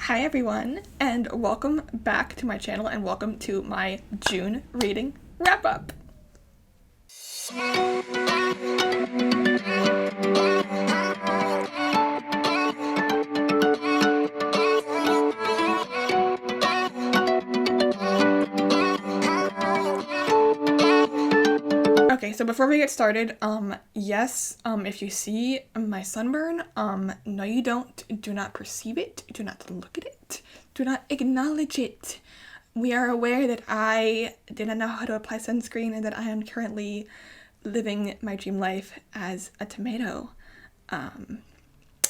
Hi everyone, and welcome back to my channel, and welcome to my June reading wrap-up. Okay, so before we get started, yes, if you see my sunburn, no you don't, do not perceive it, do not look at it, do not acknowledge it. We are aware that I did not know how to apply sunscreen and that I am currently living my dream life as a tomato.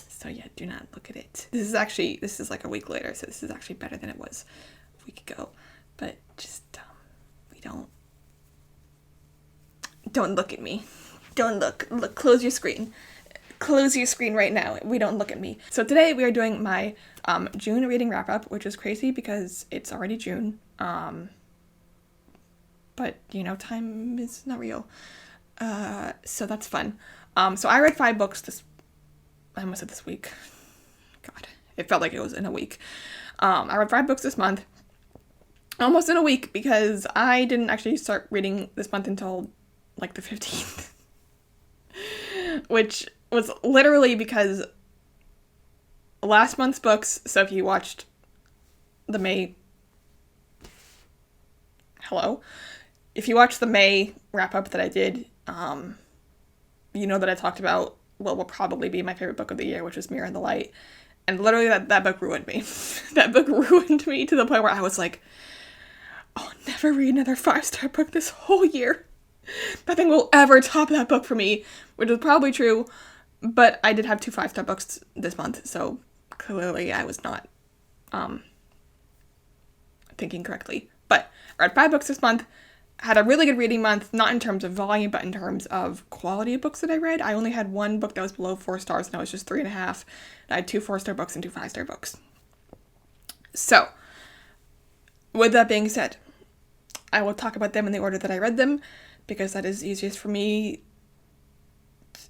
So yeah, do not look at it. This is like a week later, so this is actually better than it was a week ago, but just, don't look at me. Don't look. Close your screen. Close your screen right now. We don't look at me. So today we are doing my June reading wrap-up, which is crazy because it's already June. But, time is not real. So that's fun. So I read 5 books I almost said this week. God, it felt like it was in a week. I read 5 books this month. Almost in a week because I didn't actually start reading this month until like the 15th, which was literally because last month's books, so if you watched the May, if you watched the May wrap-up that I did, you know that I talked about what will probably be my favorite book of the year, which was Mirror and the Light, and literally that book ruined me. That book ruined me to the point where I was like, I'll never read another 5-star book this whole year. Nothing will ever top that book for me, which is probably true, but I did have 2 5-star books this month, so clearly I was not thinking correctly. But I read 5 books this month, had a really good reading month, not in terms of volume, but in terms of quality of books that I read. I only had 1 book that was below 4 stars, and I was just 3.5, and I had 2 4-star books and 2 5-star books. So, with that being said, I will talk about them in the order that I read them, because that is easiest for me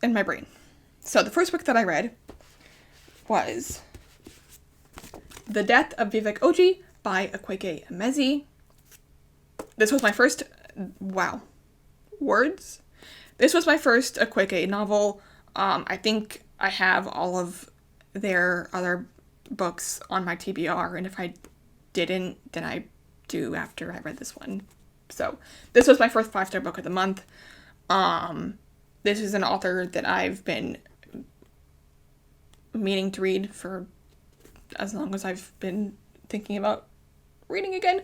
in my brain. So the first book that I read was The Death of Vivek Oji by Imkaylamarie. This was my first, This was my first Imkaylamarie novel. I think I have all of their other books on my TBR, and if I didn't, then I do after I read this one. So this was my first 5-star book of the month. This is an author that I've been meaning to read for as long as I've been thinking about reading again.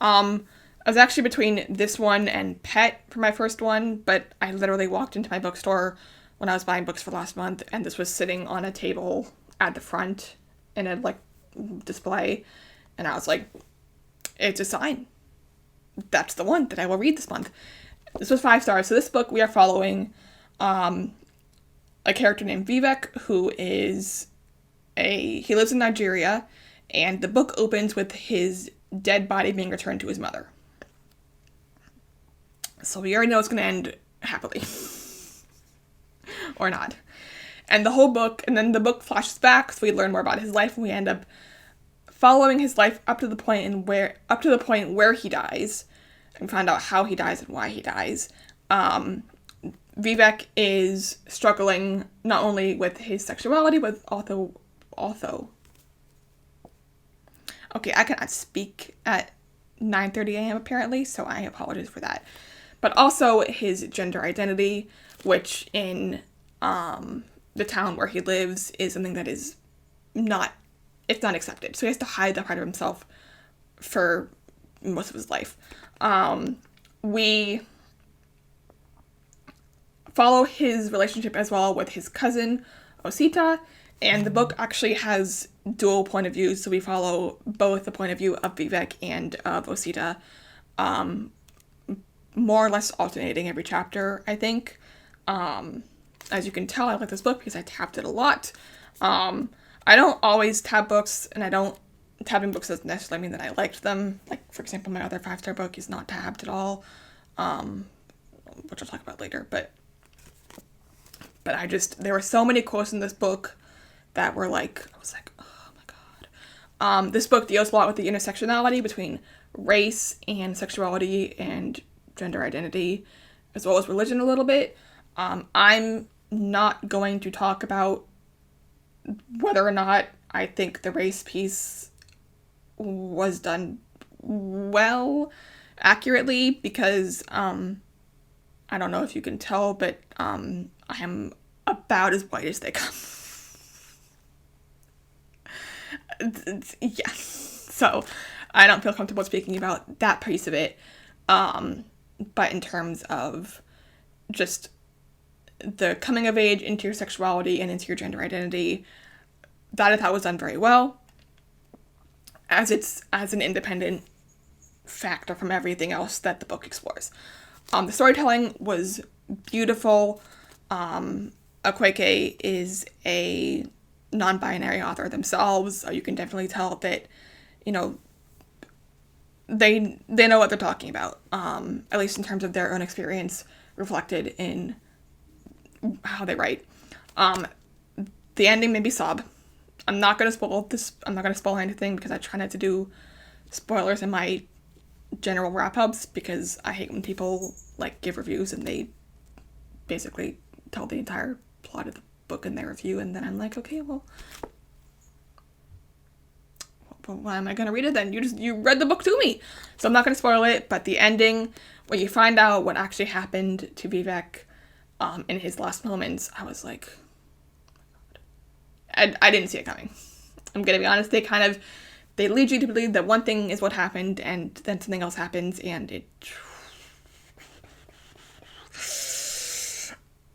I was actually between this one and Pet for my first one, but I literally walked into my bookstore when I was buying books for last month, and this was sitting on a table at the front in a display, and I was like, it's a sign. That's the one that I will read this month. This was 5 stars. So this book, we are following a character named Vivek, who is he lives in Nigeria, and the book opens with his dead body being returned to his mother. So we already know it's going to end happily. Or not. And then the book flashes back, so we learn more about his life, and we end up following his life up to the point where he dies, and find out how he dies and why he dies. Vivek is struggling not only with his sexuality, but also. Okay, I cannot speak at 9:30 a.m. apparently, so I apologize for that. But also his gender identity, which in the town where he lives is something that is not accepted. So he has to hide that part of himself for most of his life. We follow his relationship as well with his cousin, Osita, and the book actually has dual point of views, so we follow both the point of view of Vivek and of Osita, more or less alternating every chapter, I think. As you can tell, I like this book because I tapped it a lot. I don't always tab books, and tabbing books doesn't necessarily mean that I liked them. Like, for example, my other 5-star book is not tabbed at all, which I'll talk about later, but there were so many quotes in this book that were I was like, oh my god. This book deals a lot with the intersectionality between race and sexuality and gender identity, as well as religion a little bit. I'm not going to talk about whether or not I think the race piece was done well, accurately, because I don't know if you can tell, but I am about as white as they come. Yeah. So I don't feel comfortable speaking about that piece of it. But in terms of just the coming of age into your sexuality and into your gender identity, that I thought was done very well, as an independent factor from everything else that the book explores. The storytelling was beautiful. Akweke is a non-binary author themselves, so you can definitely tell that, you know, they know what they're talking about, at least in terms of their own experience reflected in how they write. The ending made me sob. I'm not going to spoil anything, because I try not to do spoilers in my general wrap-ups, because I hate when people, like, give reviews and they basically tell the entire plot of the book in their review, and then I'm like, okay, well, why am I going to read it then? You read the book to me! So I'm not going to spoil it, but the ending, when you find out what actually happened to Vivek in his last moments, I was like, I didn't see it coming. I'm going to be honest, they lead you to believe that one thing is what happened, and then something else happens, and it...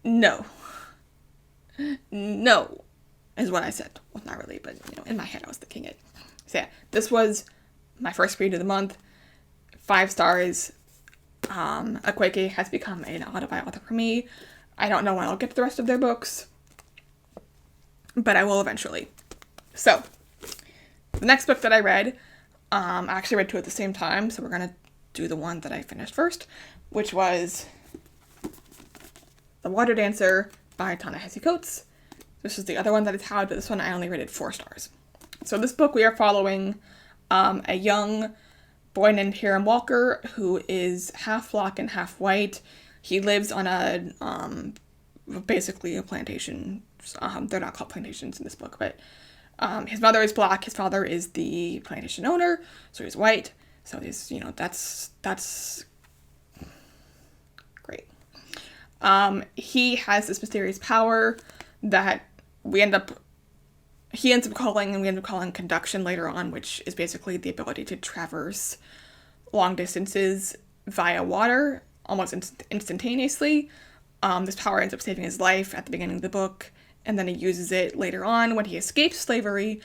No, is what I said. Well, not really, but, you know, in my head I was thinking it. So yeah, this was my first read of the month. 5 stars. Akweke has become an auto-buy author for me. I don't know when I'll get to the rest of their books, but I will eventually. So, the next book that I read, I actually read 2 at the same time, so we're going to do the one that I finished first, which was The Water Dancer by Tana Hesi. This is the other one that I had, but this one I only rated 4 stars. So this book, we are following a young boy named Hiram Walker, who is half black and half white. He lives on basically a plantation. They're not called plantations in this book, but his mother is black, his father is the plantation owner, so he's white. So he's, you know, that's great. He has this mysterious power that he ends up calling, and we end up calling conduction later on, which is basically the ability to traverse long distances via water almost instantaneously. This power ends up saving his life at the beginning of the book, and then he uses it later on when he escapes slavery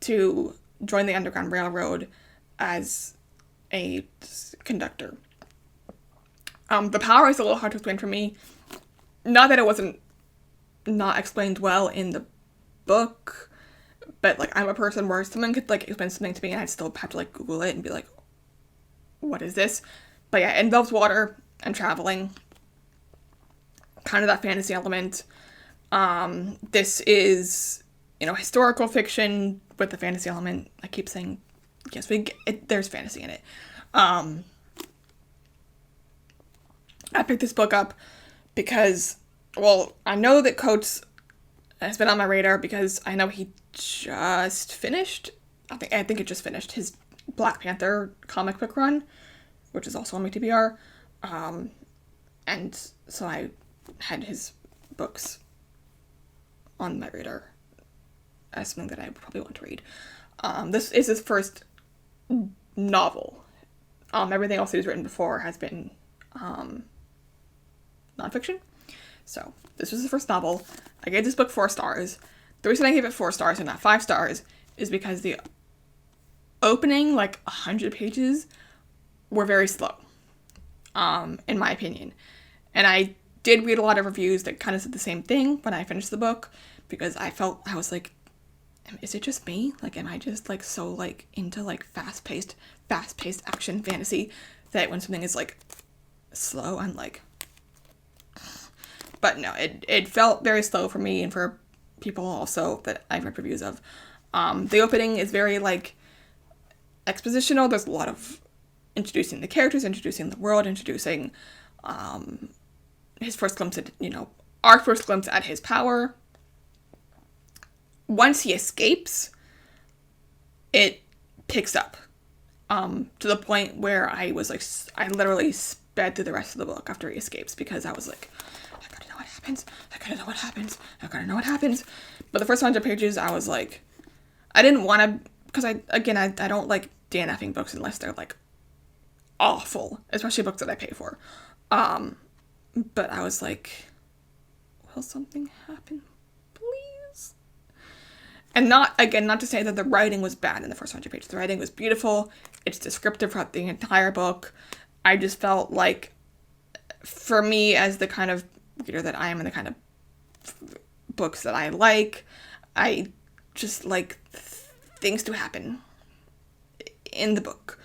to join the Underground Railroad as a conductor. The power is a little hard to explain for me. Not that it wasn't not explained well in the book, but, like, I'm a person where someone could, like, explain something to me and I'd still have to, like, Google it and be like, what is this? But yeah, it involves water and traveling. Kind of that fantasy element. This is, you know, historical fiction with the fantasy element. I keep saying, yes, there's fantasy in it. I picked this book up because, well, I know that Coates has been on my radar because I know he just finished, I think it just finished his Black Panther comic book run, which is also on my TBR. And so I had his books on my radar as something that I would probably want to read. This is his first novel. Everything else he's written before has been nonfiction. So this was his first novel. I gave this book 4 stars. The reason I gave it 4 stars and not 5 stars is because the opening, 100 pages, were very slow, in my opinion. And I did read a lot of reviews that kind of said the same thing when I finished the book, because I was like, is it just me? Am I just, so, into, fast-paced action fantasy that when something is, slow, I'm like... But no, it felt very slow for me and for people also that I've read reviews of. The opening is very, expositional. There's a lot of introducing the characters, introducing the world, introducing his first glimpse at, our first glimpse at his power. Once he escapes, it picks up to the point where I was like, I literally sped through the rest of the book after he escapes, because I was like, I gotta know what happens. I gotta know what happens. I gotta know what happens. But the first 100 pages, I was like, I didn't want to, because I don't like DNFing books unless they're like awful, especially books that I pay for. But I was like, will something happen, please? And not to say that the writing was bad in the first 100 pages. The writing was beautiful. It's descriptive throughout the entire book. I just felt like, for me, as the kind of reader that I am and the kind of books that I just like things to happen in the book.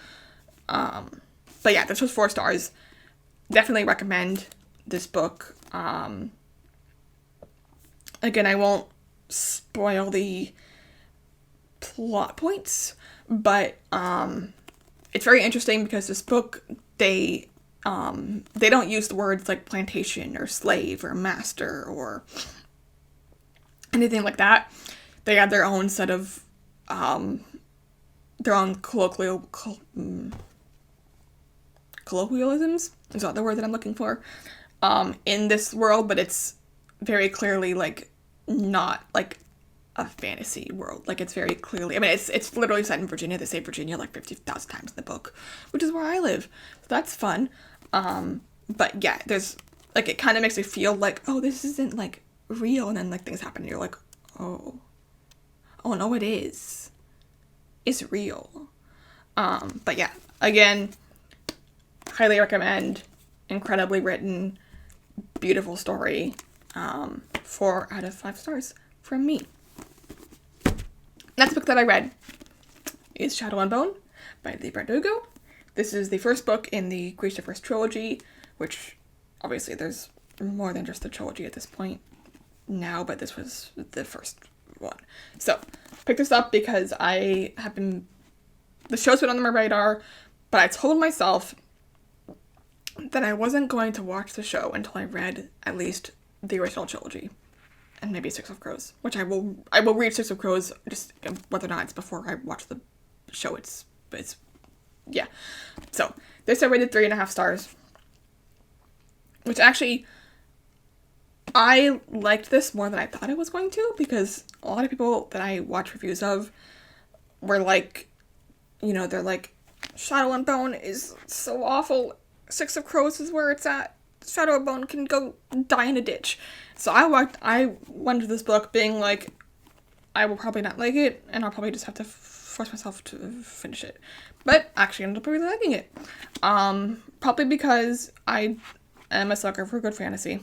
But yeah, this was 4 stars. Definitely recommend this book. Again, I won't spoil the plot points, but it's very interesting because this book, they don't use the words like plantation or slave or master or anything like that. They have their own set of their own colloquialisms. Is that the word that I'm looking for? In this world, but it's very clearly like not like a fantasy world. Like, it's very clearly, I mean, it's literally set in Virginia. They say Virginia like 50,000 times in the book, which is where I live. So that's fun. But yeah, there's like, it kind of makes me feel like, oh, this isn't like real, and then like things happen and you're like, oh no, it is. It's real. But yeah, again, highly recommend. Incredibly written, beautiful story. 4 out of 5 stars from me. Next book that I read is Shadow and Bone by Leigh Bardugo. This is the first book in the Grishaverse trilogy, which obviously there's more than just a trilogy at this point now, but this was the first one. So, picked this up because the show's been on my radar, but I told myself that I wasn't going to watch the show until I read at least the original trilogy, and maybe Six of Crows, which I will read Six of Crows, just whether or not it's before I watch the show. It's yeah. So this I rated 3.5 stars, which actually I liked this more than I thought I was going to, because a lot of people that I watch reviews of were like, they're like, Shadow and Bone is so awful. Six of Crows is where it's at. Shadow and Bone can go die in a ditch. So I went to this book being like, I will probably not like it, and I'll probably just have to force myself to finish it. But actually ended up really liking it. Probably because I am a sucker for good fantasy.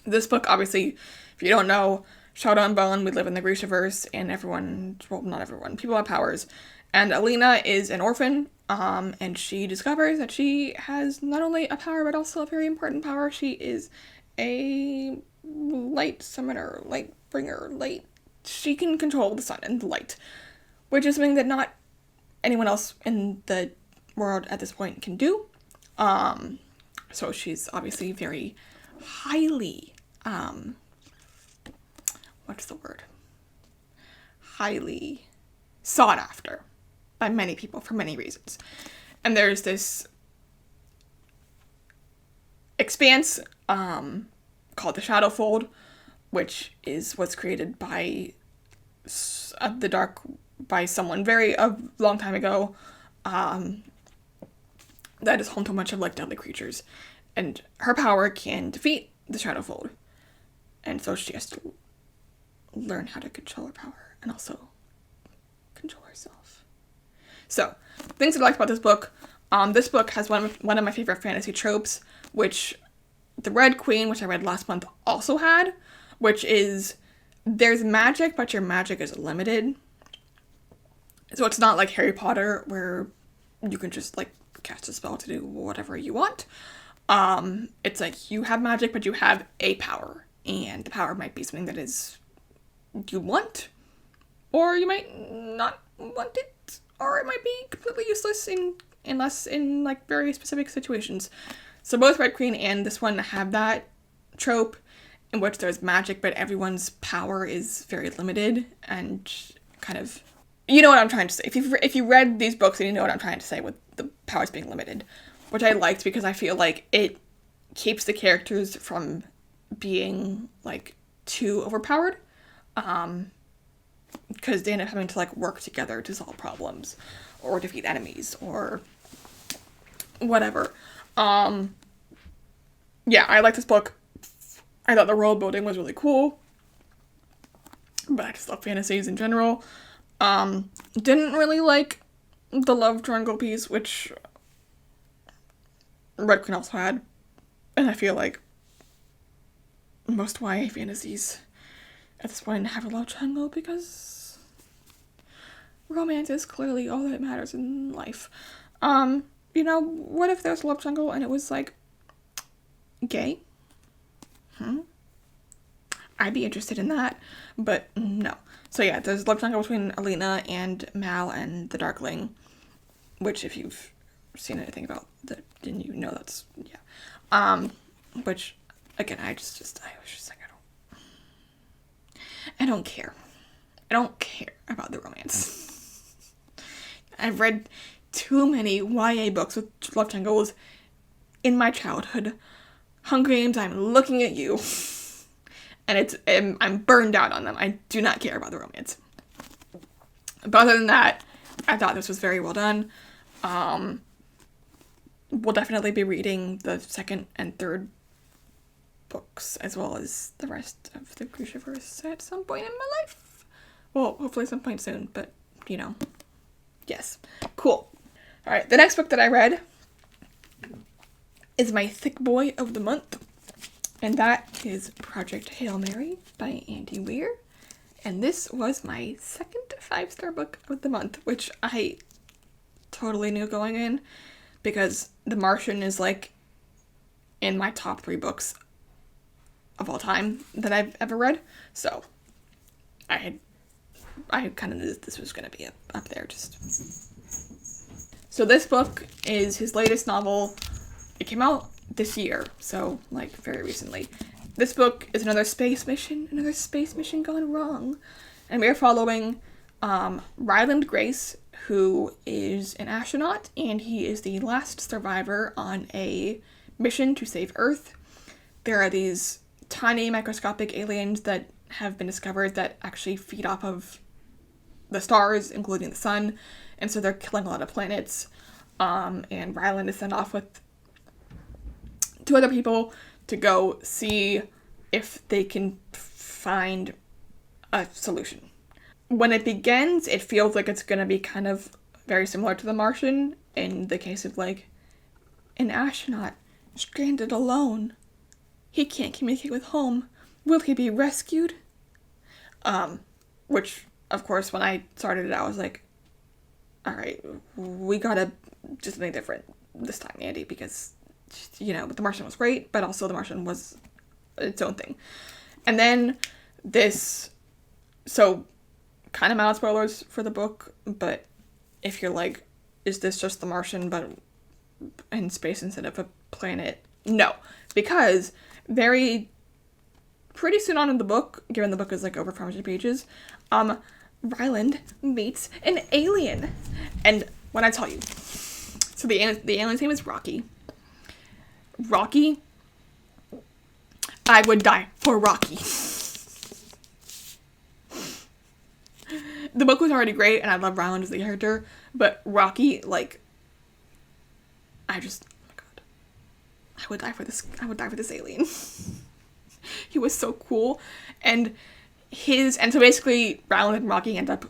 This book, obviously, if you don't know, Shadow and Bone, we live in the Grishaverse, and not everyone, people have powers. And Alina is an orphan, and she discovers that she has not only a power, but also a very important power. She is a light summoner, light bringer, she can control the sun and the light, which is something that not anyone else in the world at this point can do. So she's obviously very highly, highly sought after by many people for many reasons. And there's this expanse called the Shadowfold, which is what's created by the dark, by someone a long time ago, that is home to a bunch of like deadly creatures, and her power can defeat the Shadowfold, and so she has to learn how to control her power and also control herself. So, things I liked about this book has one of my favorite fantasy tropes, which the Red Queen, which I read last month, also had, which is there's magic, but your magic is limited. So it's not like Harry Potter, where you can just like cast a spell to do whatever you want. It's like you have magic, but you have a power, and the power might be something that is you want, or you might not want it, or it might be completely useless unless in like very specific situations. So both Red Queen and this one have that trope in which there's magic, but everyone's power is very limited and kind of, you know what I'm trying to say. If you read these books, then you know what I'm trying to say with the powers being limited, which I liked because I feel like it keeps the characters from being like too overpowered, because they end up having to like work together to solve problems or defeat enemies or whatever. Yeah, I like this book. I thought the world building was really cool, but I just love fantasies in general. Didn't really like the love triangle piece, which Red Queen also had, and I feel like most YA fantasies at this point have a love triangle because romance is clearly all that matters in life. You know, what if there's a love triangle and it was like gay? I'd be interested in that, but no. So yeah, there's a love triangle between Alina and Mal and the Darkling, which if you've seen anything about that, then you know that's, yeah. Which, again, I was just like, I don't care. I don't care about the romance. I've read too many YA books with love triangles in my childhood. Hunger Games, I'm looking at you. And I'm burned out on them. I do not care about the romance. But other than that, I thought this was very well done. We'll definitely be reading the second and third books, as well as the rest of the Cruciverse at some point in my life. Well, hopefully some point soon, but, you know. Yes. Cool. Alright, the next book that I read is my thick boy of the month. And that is Project Hail Mary by Andy Weir. And this was my second 5-star book of the month, which I totally knew going in, because The Martian is like in my top 3 books of all time that I've ever read. So I kind of knew this was going to be up there. So this book is his latest novel. It came out this year, so like very recently. This book is another space mission gone wrong, and we are following Ryland Grace, who is an astronaut, and he is the last survivor on a mission to save Earth. There are these tiny microscopic aliens that have been discovered that actually feed off of the stars, including the sun, and so they're killing a lot of planets. And Ryland is sent off with 2 other people to go see if they can find a solution. When it begins, it feels like it's going to be kind of very similar to The Martian, in the case of like an astronaut stranded alone. He can't communicate with home. Will he be rescued? Which, of course, when I started it, I was like, alright, we gotta do something different this time, Andy, because, you know, The Martian was great, but also The Martian was its own thing. And then this, so kind of mild spoilers for the book, but if you're like, is this just The Martian but in space instead of a planet? No, because pretty soon on in the book, given the book is like over 500 pages, Ryland meets an alien. And when I tell you, so the alien's name is Rocky. Rocky, I would die for Rocky. The book was already great, and I love Ryland as the character, but Rocky, like, oh my god, I would die for this alien. He was so cool, and so basically Ryland and Rocky end up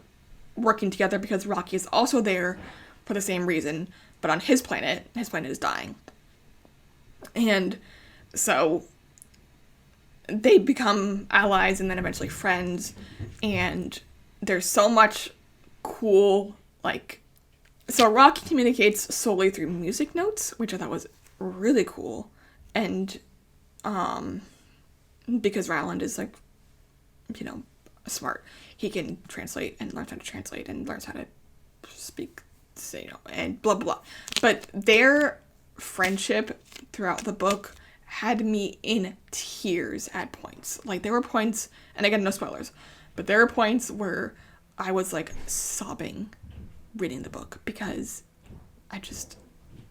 working together because Rocky is also there for the same reason, but on his planet is dying. And so they become allies and then eventually friends, and there's so much cool, like, so Rocky communicates solely through music notes, which I thought was really cool, and because Ryland is, like, you know, smart. he can translate and learns how to translate and learns how to speak, and blah, blah, blah. But their friendship throughout the book had me in tears at points. Like, there were points, and again, no spoilers, but there were points where I was, like, sobbing reading the book because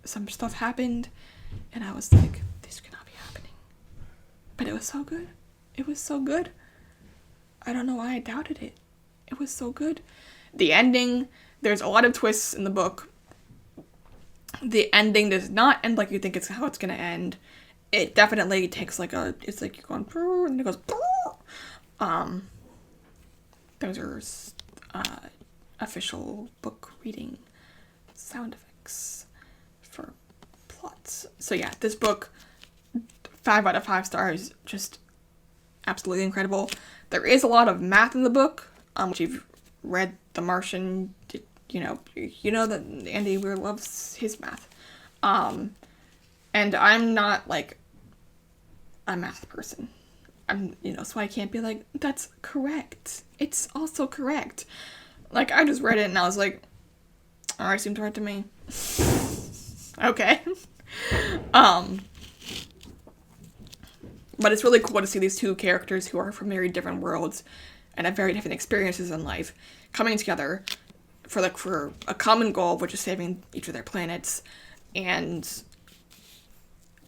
some stuff happened, and I was like, this cannot be happening. But it was so good. It was so good. I don't know why I doubted it. It was so good. The ending, there's a lot of twists in the book. The ending does not end like you think it's how it's going to end. It definitely takes it's like you're going, and it goes, those are official book reading sound effects for plots. So yeah, this book, 5 out of 5 stars, just absolutely incredible. There is a lot of math in the book, which you've read The Martian, you know that Andy Weir loves his math. And I'm not, like, a math person. So I can't be like, that's correct. It's also correct. Like, I just read it and I was like, alright, seems right to me. Okay. But it's really cool to see these two characters who are from very different worlds and have very different experiences in life coming together for a common goal, which is saving each of their planets, and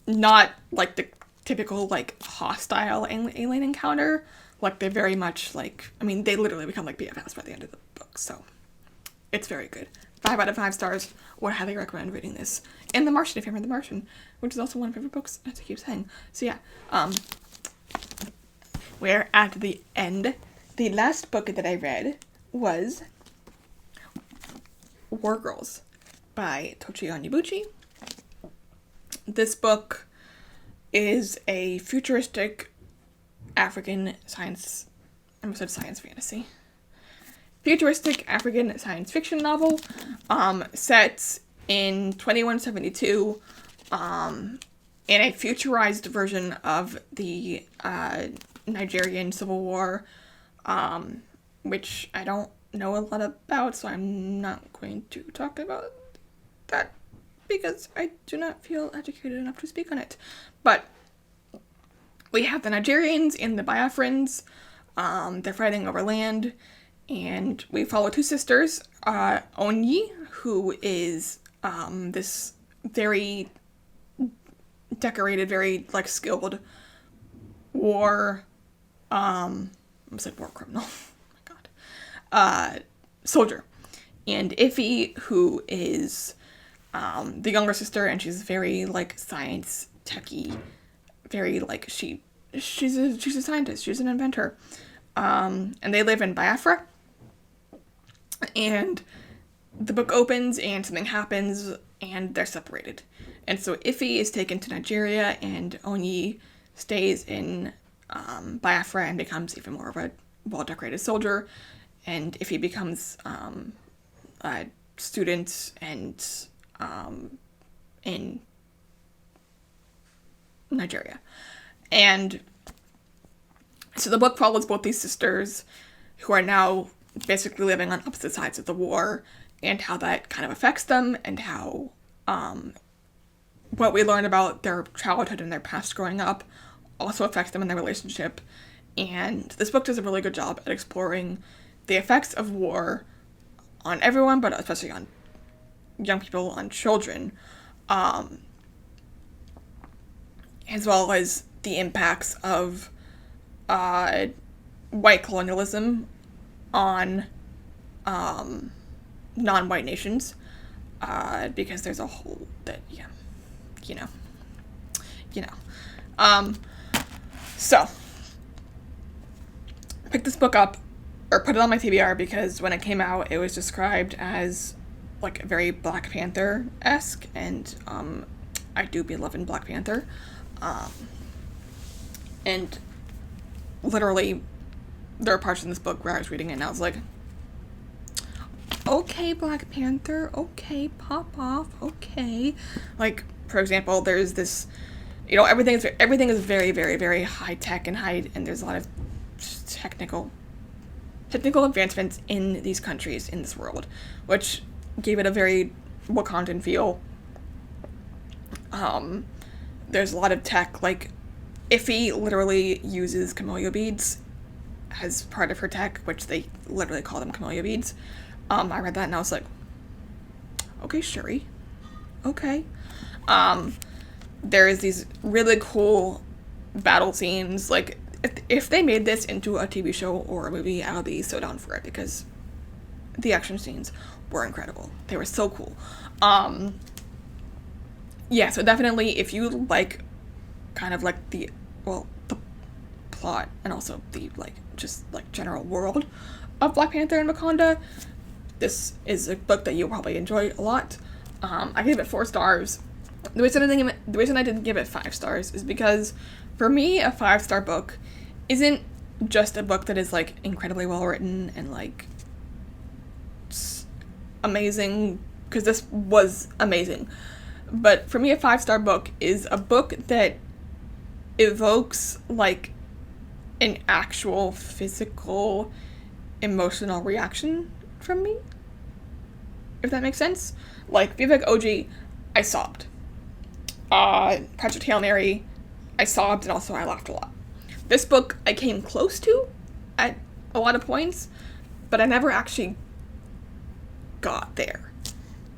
not like the typical, like, hostile alien encounter. Like, they're very much like, they literally become like BFFs by the end of the book, so it's very good. 5 out of 5 stars. Would highly recommend reading this. And The Martian, if you remember The Martian, which is also one of my favorite books, as I keep saying. So yeah, we're at the end. The last book that I read was War Girls by Tochi Onyebuchi. This book is a futuristic African science fantasy. Futuristic African science fiction novel, set in 2172, in a futurized version of the Nigerian Civil War, which I don't know a lot about, so I'm not going to talk about that because I do not feel educated enough to speak on it. But we have the Nigerians and the Biafrans. They're fighting over land, and we follow 2 sisters, Onyi, who is this very decorated, very, like, skilled war, I almost said war criminal, oh my god, soldier, and Iffy, who is the younger sister, and she's very, like, science techy, very, like, she's a scientist, she's an inventor, and they live in Biafra, and the book opens and something happens and they're separated. And so Iffy is taken to Nigeria and Onyi stays in Biafra and becomes even more of a well-decorated soldier. And Iffy becomes a student and in Nigeria. And so the book follows both these sisters who are now basically living on opposite sides of the war, and how that kind of affects them, and how what we learn about their childhood and their past growing up also affects them in their relationship. And this book does a really good job at exploring the effects of war on everyone, but especially on young people, on children, as well as the impacts of white colonialism on non-white nations, because there's a whole that, so I picked this book up, or put it on my TBR, because when it came out, it was described as, like, very Black Panther-esque, and I do be loving Black Panther, and literally there are parts in this book where I was reading it and I was like, okay, Black Panther, okay, pop off, okay. Like, for example, there's this, everything is very, very, very high tech and there's a lot of technical technical advancements in these countries, in this world, which gave it a very Wakandan feel. There's a lot of tech, like, Iffy literally uses camellia beads as part of her tech, which they literally call them camellia beads. I read that and I was like, okay, Shuri. Okay. There is these really cool battle scenes. Like, if they made this into a TV show or a movie, I would be so down for it, because the action scenes were incredible. They were so cool. Yeah, so definitely, if you like, kind of like the plot, and also the, like, just, like, general world of Black Panther and Wakanda, this is a book that you'll probably enjoy a lot. I gave it 4 stars. The reason I didn't give it 5 stars is because, for me, a 5-star book isn't just a book that is, like, incredibly well written and, like, amazing, because this was amazing. But for me, a 5-star book is a book that evokes, like, an actual physical, emotional reaction from me, if that makes sense. Like, Vivek OG, I sobbed. Project Hail Mary, I sobbed, and also I laughed a lot. This book I came close to at a lot of points, but I never actually got there.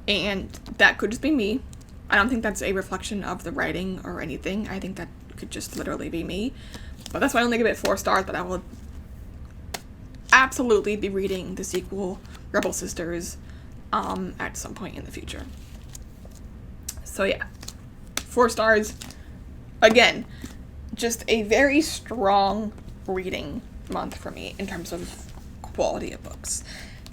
And that could just be me. I don't think that's a reflection of the writing or anything. I think that could just literally be me. But that's why I only give it 4 stars, but I will absolutely be reading the sequel, Rebel Sisters, at some point in the future. So yeah, 4 stars. Again, just a very strong reading month for me in terms of quality of books.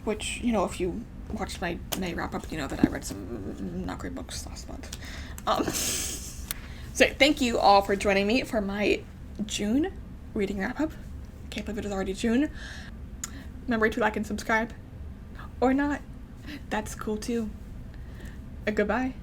Which, you know, if you watched my May wrap-up, you know that I read some not great books last month. So thank you all for joining me for my June reading wrap-up. Can't believe it is already June. Remember to like and subscribe. Or not. That's cool too. Goodbye.